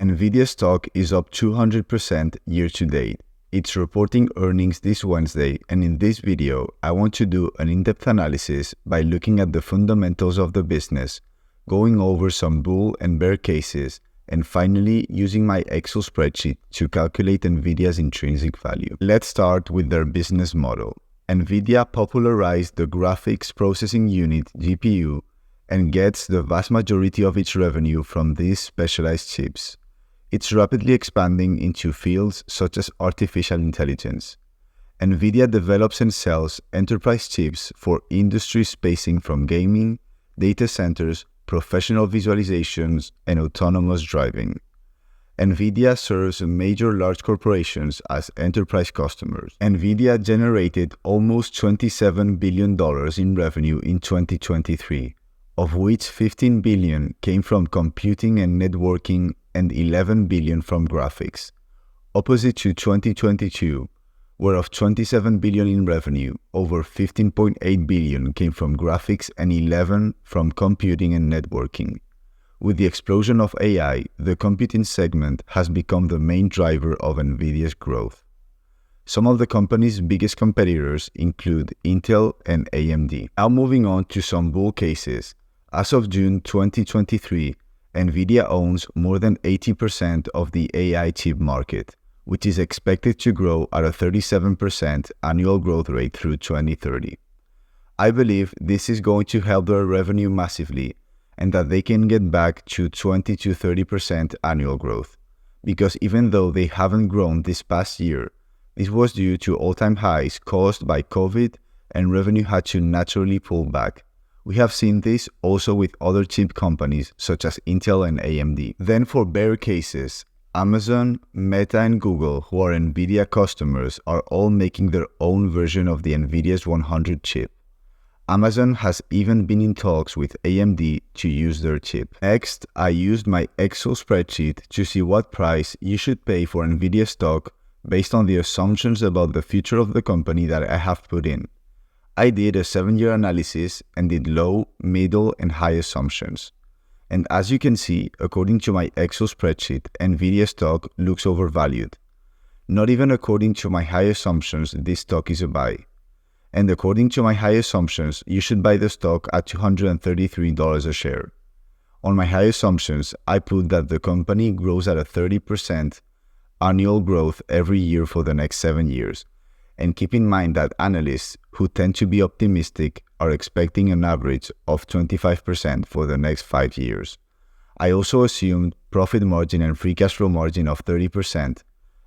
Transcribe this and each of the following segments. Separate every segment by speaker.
Speaker 1: Nvidia stock is up 200% year to date. It's reporting earnings this Wednesday, and in this video, I want to do an in-depth analysis by looking at the fundamentals of the business, going over some bull and bear cases, and finally using my Excel spreadsheet to calculate Nvidia's intrinsic value. Let's start with their business model. Nvidia popularized the graphics processing unit GPU and gets the vast majority of its revenue from these specialized chips. It's rapidly expanding into fields such as artificial intelligence. Nvidia develops and sells enterprise chips for industries spacing from gaming, data centers, professional visualizations, and autonomous driving. Nvidia serves major large corporations as enterprise customers. Nvidia generated almost $27 billion in revenue in 2023, of which $15 billion came from computing and networking and $11 billion from graphics. Opposite to 2022, where of $27 billion in revenue, over $15.8 billion came from graphics and $11 from computing and networking. With the explosion of AI, the computing segment has become the main driver of Nvidia's growth. Some of the company's biggest competitors include Intel and AMD. Now moving on to some bull cases. As of June 2023, Nvidia owns more than 80% of the AI chip market, which is expected to grow at a 37% annual growth rate through 2030. I believe this is going to help their revenue massively and that they can get back to 20 to 30% annual growth, because even though they haven't grown this past year, this was due to all-time highs caused by COVID and revenue had to naturally pull back. We have seen this also with other chip companies such as Intel and AMD. Then for bear cases, Amazon, Meta, and Google, who are Nvidia customers, are all making their own version of the Nvidia's 100 chip. Amazon has even been in talks with AMD to use their chip. Next, I used my Excel spreadsheet to see what price you should pay for Nvidia stock based on the assumptions about the future of the company that I have put in. I did a 7-year analysis and did low, middle, and high assumptions. And as you can see, according to my Excel spreadsheet, Nvidia stock looks overvalued. Not even according to my high assumptions, this stock is a buy. And according to my high assumptions, you should buy the stock at $233 a share. On my high assumptions, I put that the company grows at a 30% annual growth every year for the next 7 years. And keep in mind that analysts who tend to be optimistic are expecting an average of 25% for the next 5 years. I also assumed profit margin and free cash flow margin of 30%,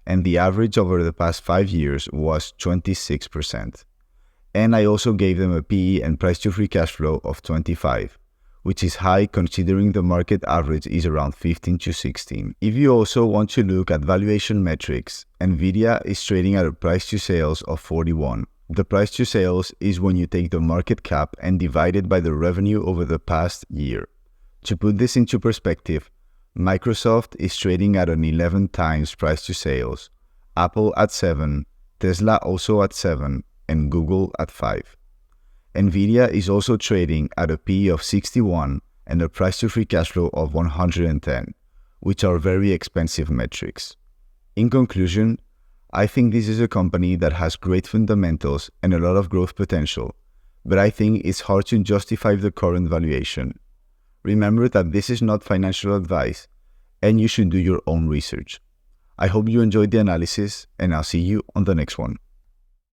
Speaker 1: and the average over the past 5 years was 26%. And I also gave them a PE and price to free cash flow of 25, which is high considering the market average is around 15 to 16. If you also want to look at valuation metrics, Nvidia is trading at a price to sales of 41. The price to sales is when you take the market cap and divide it by the revenue over the past year. To put this into perspective, Microsoft is trading at an 11 times price to sales, Apple at 7, Tesla also at 7, and Google at 5. Nvidia is also trading at a PE of 61 and a price to free cash flow of 110, which are very expensive metrics. In conclusion, I think this is a company that has great fundamentals and a lot of growth potential, but I think it's hard to justify the current valuation. Remember that this is not financial advice, and you should do your own research. I hope you enjoyed the analysis, and I'll see you on the next one.